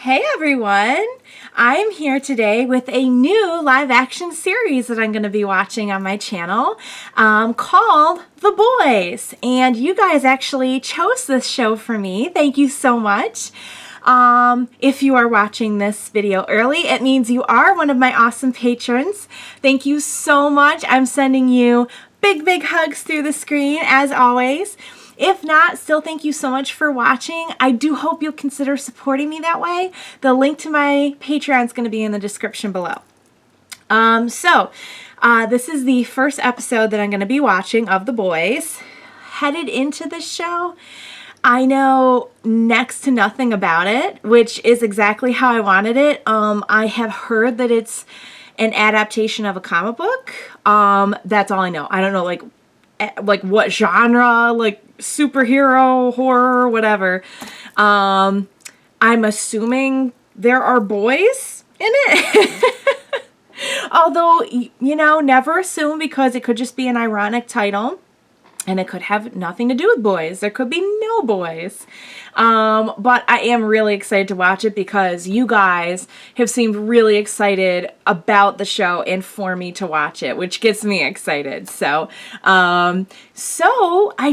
Hey everyone! I'm here today with a new live action series that I'm going to be watching on my channel called The Boys. And you guys actually chose this show for me. Thank you so much. If you are watching this video early, it means you are one of my awesome patrons. Thank you so much. I'm sending you big hugs through the screen as always. If not, still thank you so much for watching. I do hope you'll consider supporting me that way. The link to my Patreon is going to be in the description below. This is the first episode that I'm going to be watching of The Boys. Headed into this show, I know next to nothing about it, which is exactly how I wanted it. I have heard that it's an adaptation of a comic book. That's all I know. I don't know, like what genre, like superhero, horror, whatever. I'm assuming there are boys in it. Although, you know, never assume, because it could just be an ironic title. And it could have nothing to do with boys. There could be no boys. But I am really excited to watch it because you guys have seemed really excited about the show and for me to watch it, which gets me excited. So I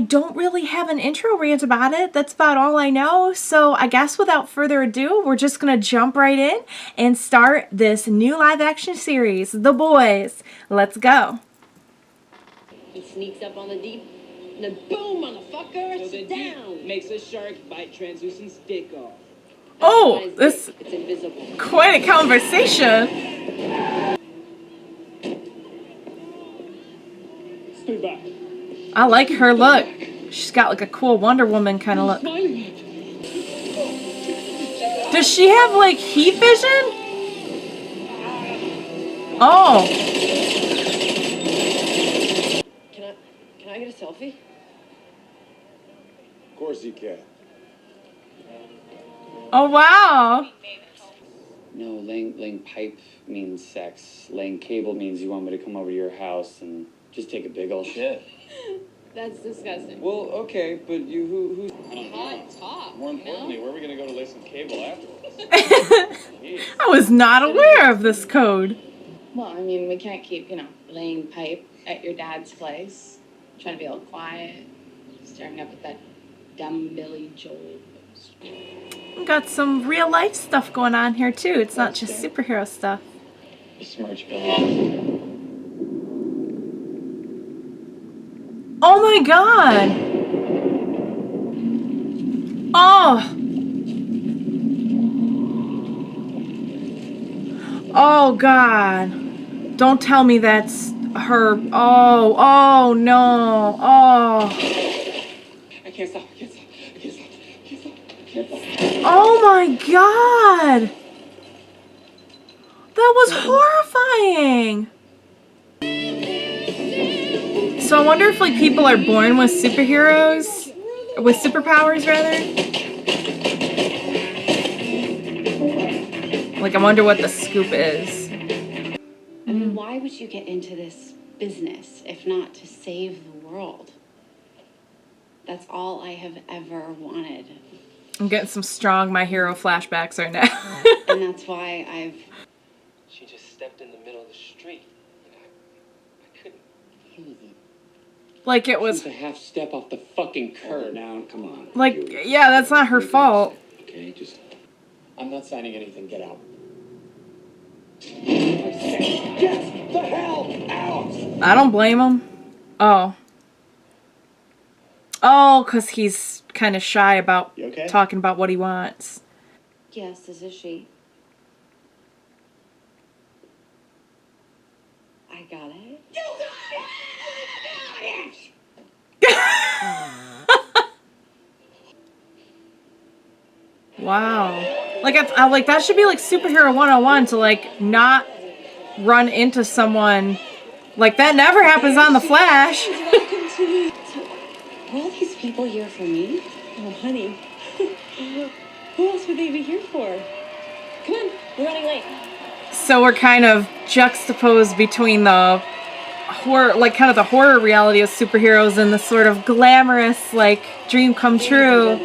don't really have an intro rant about it. That's about all I know. So I guess without further ado, we're just going to jump right in and start this new live action series, The Boys. Let's go. He sneaks up on the deep. And then boom, motherfucker, so it's down. Makes a shark bite translucent stick off. Oh, this it's invisible. Quite a conversation. Stay back. I like her look. She's got like a cool Wonder Woman kind of look. Does she have like heat vision? Oh. Can I get a selfie? Of course you can. Oh wow. No, laying pipe means sex. Laying cable means you want me to come over to your house and just take a big ol' shit. That's disgusting. Well, okay, but who's... Hot top. More importantly, where are we going to go to lay some cable afterwards? I was not aware of this code. Well, I mean, we can't keep, laying pipe at your dad's place, trying to be all quiet, staring up at that dumb Billy Joel poster. Got some real life stuff going on here too. It's not just superhero stuff. Besmirch Billy. Oh my god! Oh! Oh god. Don't tell me that's her. Oh no. Oh. I can't stop. Oh my god! That was horrifying! So I wonder if like people are born with superheroes, or with superpowers rather. Like I wonder what the scoop is. I mean, why would you get into this business if not to save the world? That's all I have ever wanted. I'm getting some strong My Hero flashbacks right now. And that's why She just stepped in the middle of the street. I couldn't. Like it was Just a half step off the fucking curb. Now, come on. like, yeah, that's not her fault. Okay, just... I'm not signing anything. Get out. Get the hell out! I don't blame him. Oh, because he's kind of shy about You okay? talking about what he wants. yes, this is she. I got it. Wow. Like, I like that should be like superhero 101 to like not run into someone. Like that never happens on The Flash. Are all these people here for me? Oh, honey. Who else would they be here for? Come on, we're running late. So we're kind of juxtaposed between the horror, like kind of the horror reality of superheroes and the sort of glamorous, like, dream come true.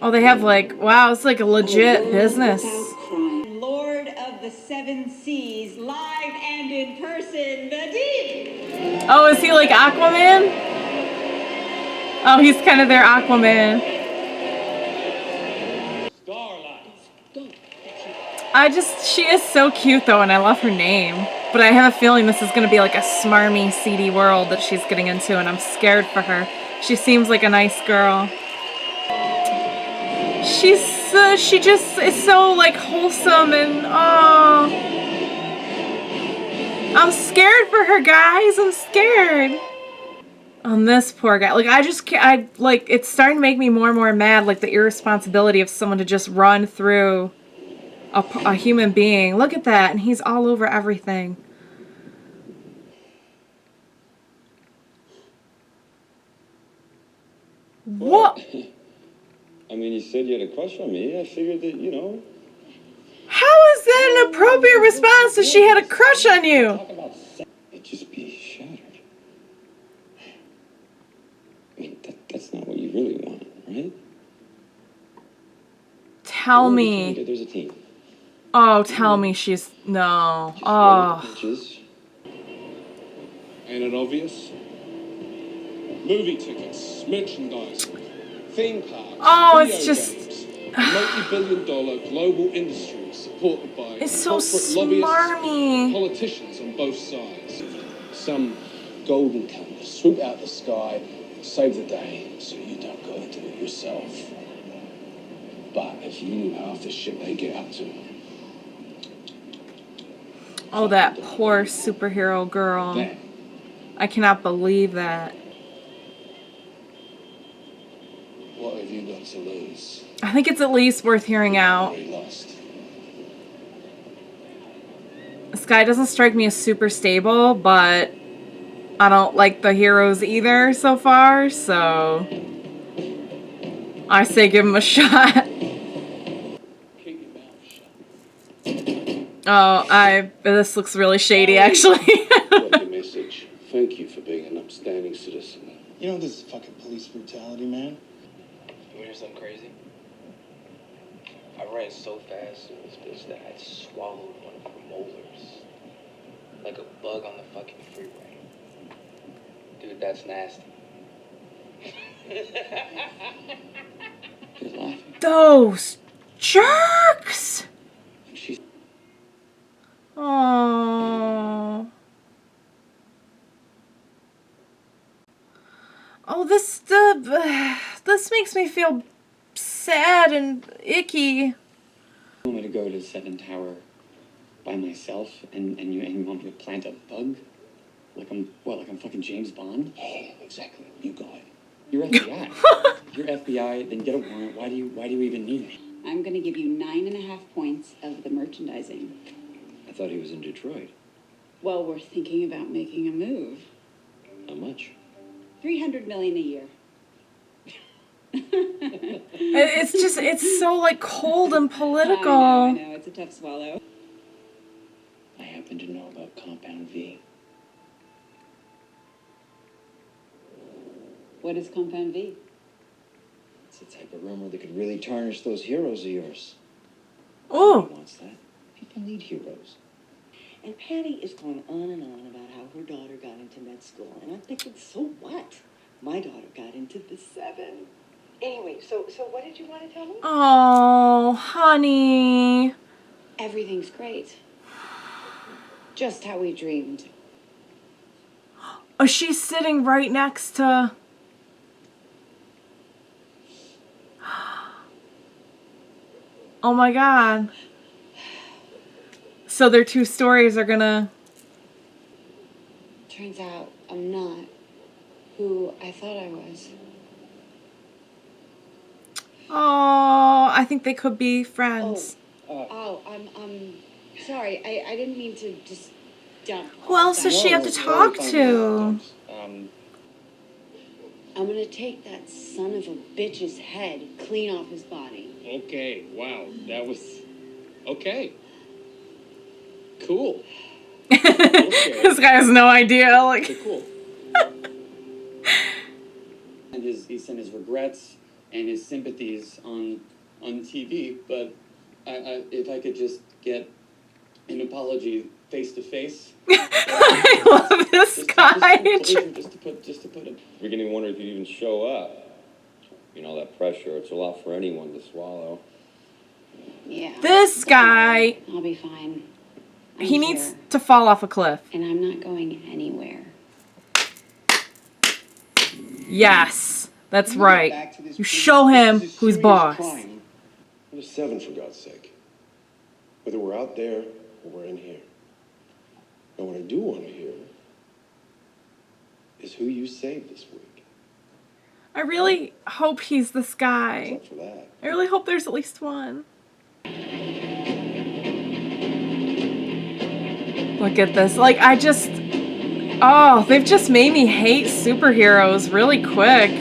Oh, they have like, wow, it's like a legit business. Lord of the Seven Seas, live and in person, the Deep. Oh, is he like Aquaman? Oh, he's kind of their Aquaman. She is so cute though, and I love her name. But I have a feeling this is going to be like a smarmy, seedy world that she's getting into, and I'm scared for her. She seems like a nice girl. She just is so like wholesome and oh. I'm scared for her, guys. I'm scared. On this poor guy. Like, like, it's starting to make me more and more mad, like, the irresponsibility of someone to just run through a human being. Look at that, and he's all over everything. What? I mean, you said you had a crush on me. I figured that, you know. How is that an appropriate response if she had a crush on you? It'd just be shattered. I mean, that's not what you really want, right? Tell me. There's a team. Oh, tell me she's... No. Oh. Ain't it obvious? Movie tickets, merchandise, theme parks. Oh, video it's just... games, multi-billion-dollar global industry supported by It's so corporate lobbyists, smarmy. politicians on both sides. Some golden comer swoop out the sky, save the day, so you don't go into it yourself. But if you knew half the shit they get up to. Oh, that poor superhero girl. Then, I cannot believe that. what have you got to lose? I think it's at least worth hearing out. Already lost. This guy doesn't strike me as super stable, but I don't like the heroes either so far, so I say give him a shot. Keep your mouth shut. Oh, this looks really shady, actually. Got the message. Thank you for being an upstanding citizen. You know this is fucking police brutality, man. You wanna hear something crazy? I ran so fast in this bitch that I swallowed one of her molars. Like a bug on the fucking freeway. Dude, that's nasty. You're laughing. Those jerks! She's Oh. Oh, this makes me feel sad and icky. You want me to go to the Seven Tower by myself and you want me to plant a bug? Like I'm fucking James Bond? Yeah, exactly. You got it. You're FBI. You're FBI, then get a warrant. Why do you even need me? I'm going to give you 9.5 points of the merchandising. I thought he was in Detroit. Well, we're thinking about making a move. How much? $300 million a year. It's so like cold and political. I know, it's a tough swallow. I happen to know about Compound V. What is Compound V? It's the type of rumor that could really tarnish those heroes of yours. Oh. Who wants that? People need heroes. And Patty is going on and on about how her daughter got into med school. And I'm thinking, so what? My daughter got into the 7. Anyway, so what did you want to tell me? Oh, honey. Everything's great. Just how we dreamed. Oh, she's sitting right next to... Oh my god. So their two stories are gonna... Turns out I'm not who I thought I was. Oh, I think they could be friends. I'm sorry. I didn't mean to just dump. Who else does she have to talk to? I'm gonna take that son of a bitch's head clean off his body. Okay, wow, that was... Okay. Cool. This guy has no idea. Like, Okay, cool. And he sent his regrets. and his sympathies on TV, but if I could just get an apology face to face. I love this guy. Just to put it. We're beginning to wonder if you'd even show up. You know, that pressure, it's a lot for anyone to swallow. Yeah. This guy, I'll be fine. he needs to fall off a cliff. And I'm not going anywhere. Yes, that's right. You show him who's boss. We're 7, for God's sake. Whether we're out there or we're in here. And what I do want to hear is who you saved this week. I really hope he's this guy. What's up for that? I really hope there's at least one. Look at this. Like, oh, they've just made me hate superheroes really quick.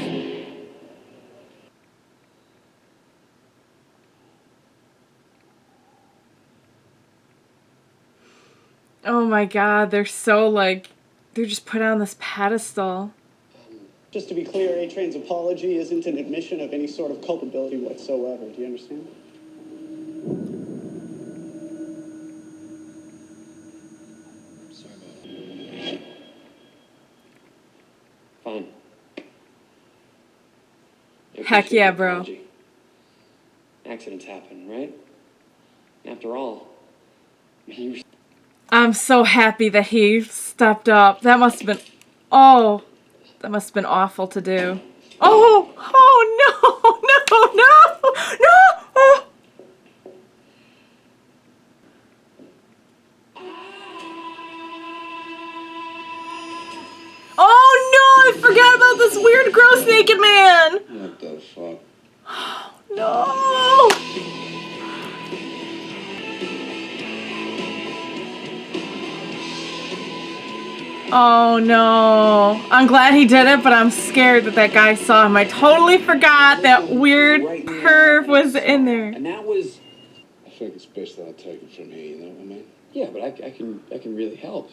Oh my God, they're so like, they're just put on this pedestal. Just to be clear, A-Train's apology isn't an admission of any sort of culpability whatsoever. Do you understand? Sorry about it. Fine. Heck yeah, bro. Apology. Accidents happen, right? After all, you were... I'm so happy that he stepped up. That must have been, oh, that must have been awful to do. Oh, oh no, no, no, no. Oh. Oh no, I forgot about this weird, gross, naked man. What the fuck? Oh no. Oh no. I'm glad he did it, but I'm scared that that guy saw him. I totally forgot that weird perv was in there. And that was... I think it's best that I take it from here, you know what I mean? Yeah, but I can really help.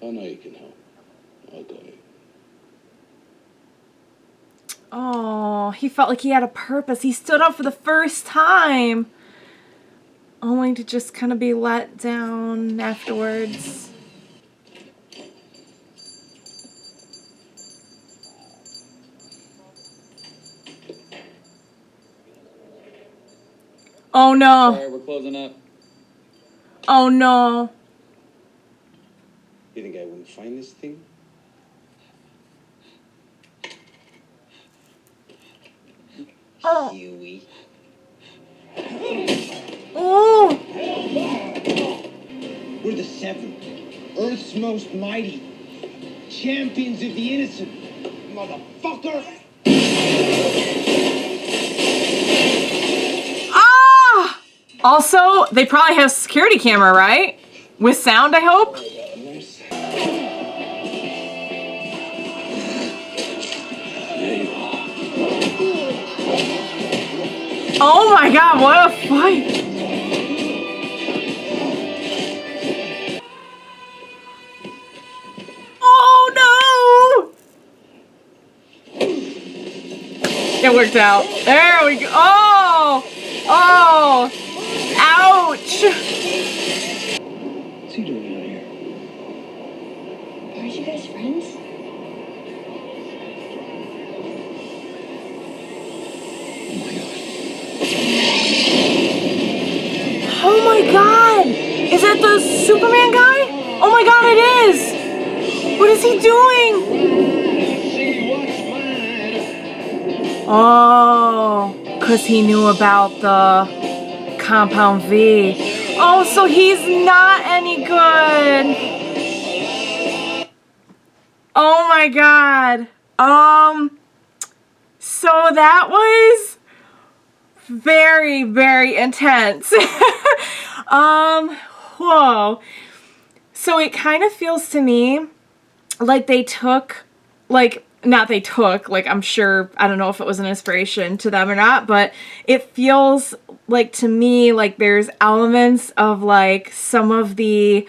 I know you can help. I'll go ahead. Oh, he felt like he had a purpose. He stood up for the first time, only to just kind of be let down afterwards. Oh no. Sorry, we're closing up. Oh no. You think I wouldn't find this thing? Oh. Huey. Oh. We're the 7, Earth's most mighty, champions of the innocent, motherfucker! Ah! Also, they probably have a security camera, right? With sound, I hope? Oh my God, what a fight! Oh no! It worked out. There we go. Oh! Oh! Ouch! What's he doing out here? Aren't you guys friends? Oh my God! Is that the Superman guy? Oh my God, it is! What is he doing? Oh, because he knew about the Compound V. Oh, so he's not any good. Oh my God. So that was very, very intense. Whoa. So it kind of feels to me like they took, like, not they took, like, I'm sure, I don't know if it was an inspiration to them or not, but it feels like to me like there's elements of like some of the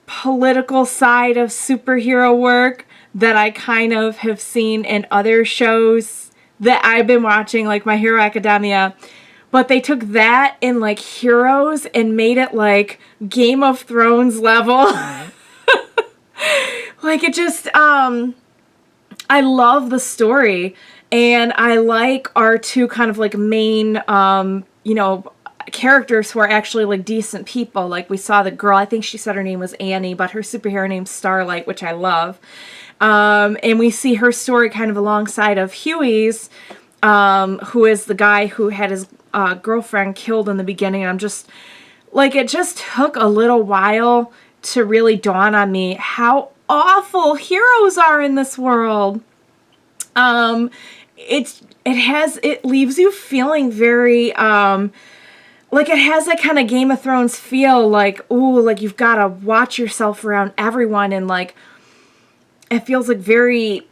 political side of superhero work that I kind of have seen in other shows that I've been watching, like My Hero Academia. But they took that in like Heroes and made it like Game of Thrones level. Like it just, I love the story, and I like our two kind of like main, characters who are actually like decent people. Like we saw the girl, I think she said her name was Annie, but her superhero name's Starlight, which I love. And we see her story kind of alongside of Huey's, who is the guy who had his girlfriend killed in the beginning. And I'm just like, it just took a little while to really dawn on me how awful heroes are in this world. It leaves you feeling very like it has that kind of Game of Thrones feel, like, ooh, like you've got to watch yourself around everyone, and like it feels like very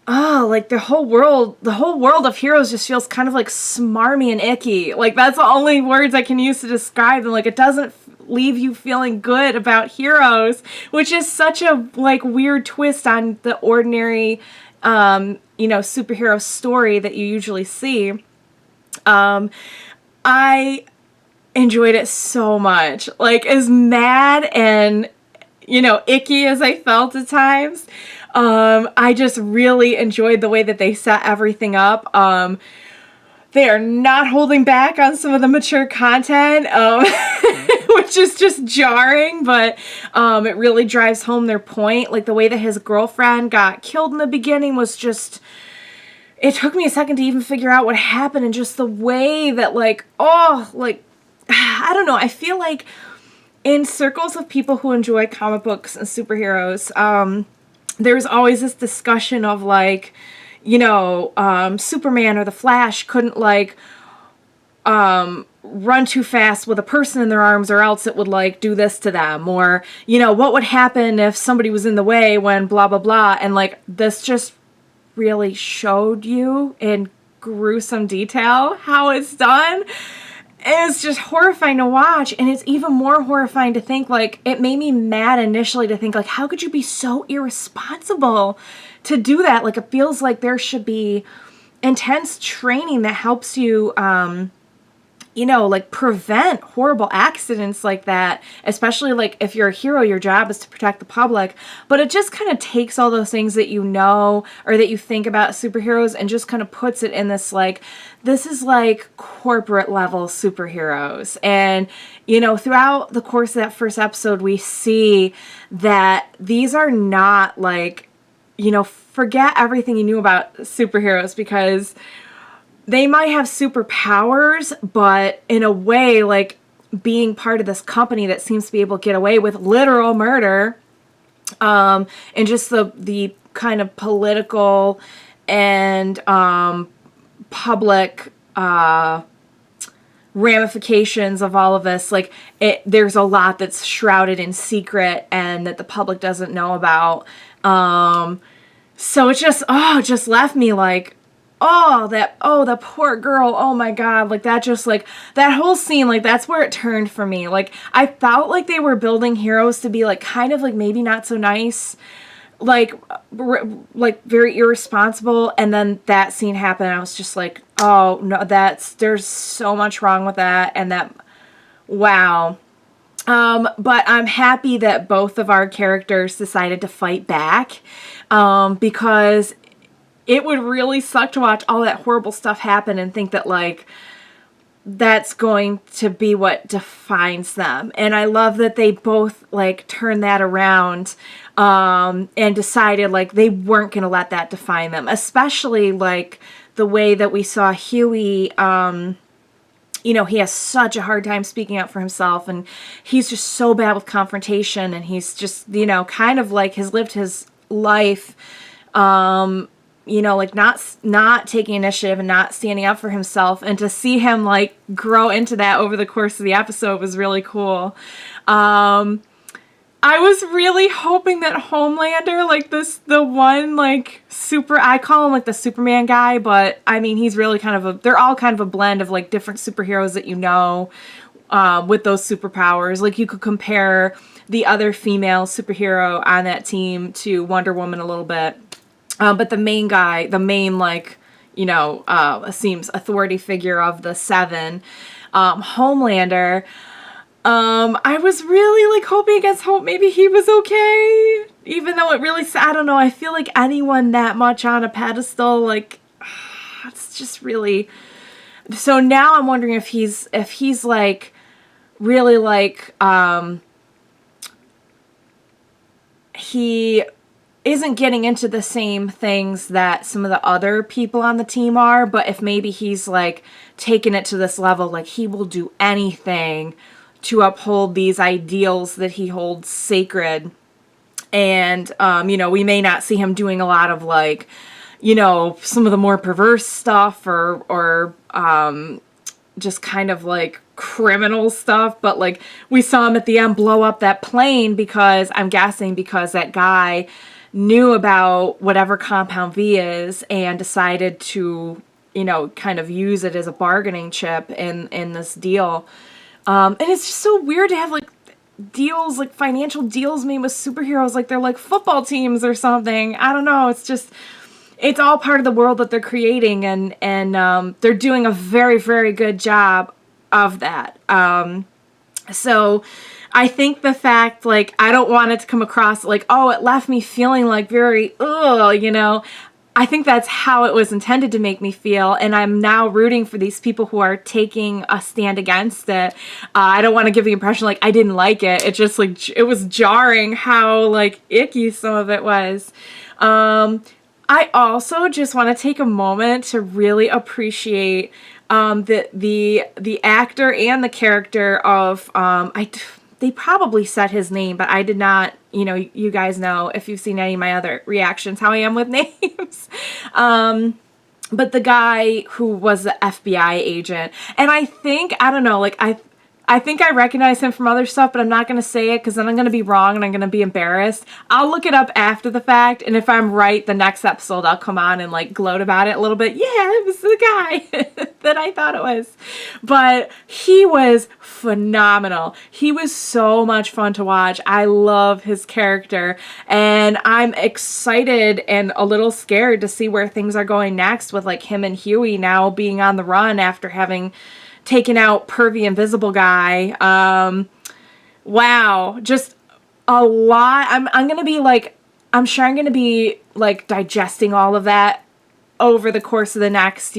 like the whole world of heroes just feels kind of like smarmy and icky. Like that's the only words I can use to describe them. Like it doesn't leave you feeling good about heroes, which is such a like weird twist on the ordinary superhero story that you usually see. I enjoyed it so much. Like as mad and icky as I felt at times, I just really enjoyed the way that they set everything up. They are not holding back on some of the mature content, which is just jarring, but it really drives home their point. Like the way that his girlfriend got killed in the beginning was just, it took me a second to even figure out what happened, and just the way that I don't know, I feel like in circles of people who enjoy comic books and superheroes, there's always this discussion of like, Superman or the Flash couldn't like run too fast with a person in their arms, or else it would like do this to them, or what would happen if somebody was in the way when blah blah blah. And like this just really showed you in gruesome detail how it's done. And it's just horrifying to watch, and it's even more horrifying to think, like, it made me mad initially to think, like, how could you be so irresponsible to do that? Like, it feels like there should be intense training that helps you, like, prevent horrible accidents like that, especially, like, if you're a hero, your job is to protect the public. But it just kind of takes all those things that or that you think about superheroes, and just kind of puts it in this, like, this is like corporate level superheroes. And, throughout the course of that first episode, we see that these are not like, forget everything you knew about superheroes, because they might have superpowers, but in a way, like being part of this company that seems to be able to get away with literal murder, and just the kind of political and public ramifications of all of this. Like there's a lot that's shrouded in secret and that the public doesn't know about. So it just left me like, the poor girl, oh my god, like that just like, that whole scene, like that's where it turned for me. Like I felt like they were building heroes to be like kind of like maybe not so nice, like very irresponsible, and then that scene happened and I was just like, oh no, there's so much wrong with that, and that, wow. But I'm happy that both of our characters decided to fight back, because it would really suck to watch all that horrible stuff happen and think that like that's going to be what defines them. And I love that they both like turned that around, and decided like they weren't going to let that define them, especially like the way that we saw Huey. He has such a hard time speaking up for himself, and he's just so bad with confrontation, and he's just, kind of like has lived his life, like not taking initiative and not standing up for himself. And to see him like grow into that over the course of the episode was really cool. I was really hoping that Homelander, like the one like I call him like the Superman guy, but I mean he's really they're all kind of a blend of like different superheroes that with those superpowers. Like you could compare the other female superhero on that team to Wonder Woman a little bit. But the main guy, the main, like, seems authority figure of the seven, Homelander, I was really, like, hoping against hope maybe he was okay. Even though it really, I don't know, I feel like anyone that much on a pedestal, like, it's just really... So now I'm wondering if he's like, really, like, he isn't getting into the same things that some of the other people on the team are, but if maybe he's, like, taking it to this level, like, he will do anything to uphold these ideals that he holds sacred. And, we may not see him doing a lot of, like, some of the more perverse stuff or just kind of, like, criminal stuff, but, like, we saw him at the end blow up that plane because, I'm guessing because that guy knew about whatever Compound V is and decided to, kind of use it as a bargaining chip in this deal. And it's just so weird to have, like, deals, like, financial deals made with superheroes, like they're, like, football teams or something. I don't know. It's just, it's all part of the world that they're creating, and they're doing a very, very good job of that. So I think the fact, like, I don't want it to come across like, oh, it left me feeling, like, very, I think that's how it was intended to make me feel, and I'm now rooting for these people who are taking a stand against it. I don't want to give the impression, like, I didn't like it. It just, like, it was jarring how, like, icky some of it was. I also just want to take a moment to really appreciate the actor and the character of, they probably said his name, but I did not, you guys know, if you've seen any of my other reactions, how I am with names. But the guy who was the FBI agent, and I think, I don't know, like, I think I recognize him from other stuff, but I'm not going to say it because then I'm going to be wrong and I'm going to be embarrassed. I'll look it up after the fact, and if I'm right, the next episode I'll come on and, like, gloat about it a little bit. Yeah, it was the guy that I thought it was. But he was phenomenal. He was so much fun to watch. I love his character, and I'm excited and a little scared to see where things are going next with, like, him and Huey now being on the run after having taken out pervy invisible guy. Wow, just a lot. I'm gonna be, like, I'm sure I'm gonna be, like, digesting all of that over the course of the next,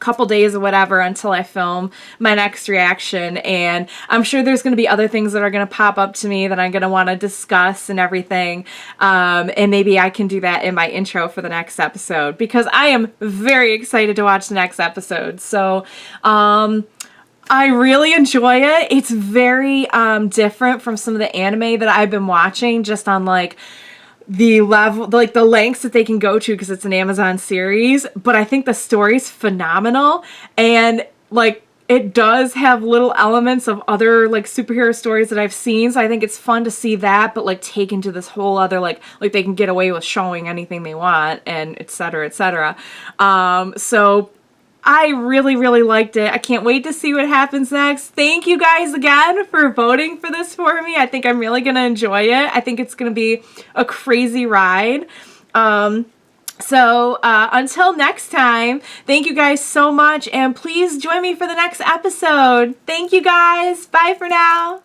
couple days or whatever until I film my next reaction, and I'm sure there's going to be other things that are going to pop up to me that I'm going to want to discuss and everything, and maybe I can do that in my intro for the next episode, because I am very excited to watch the next episode. So I really enjoy it. It's very different from some of the anime that I've been watching, just on, like, the level, like, the lengths that they can go to because it's an Amazon series, but I think the story's phenomenal, and, like, it does have little elements of other, like, superhero stories that I've seen, so I think it's fun to see that, but, like, taken to this whole other, like they can get away with showing anything they want, and et cetera, et cetera. So I really, really liked it. I can't wait to see what happens next. Thank you guys again for voting for this for me. I think I'm really going to enjoy it. I think it's going to be a crazy ride. So until next time, thank you guys so much, and please join me for the next episode. Thank you guys. Bye for now.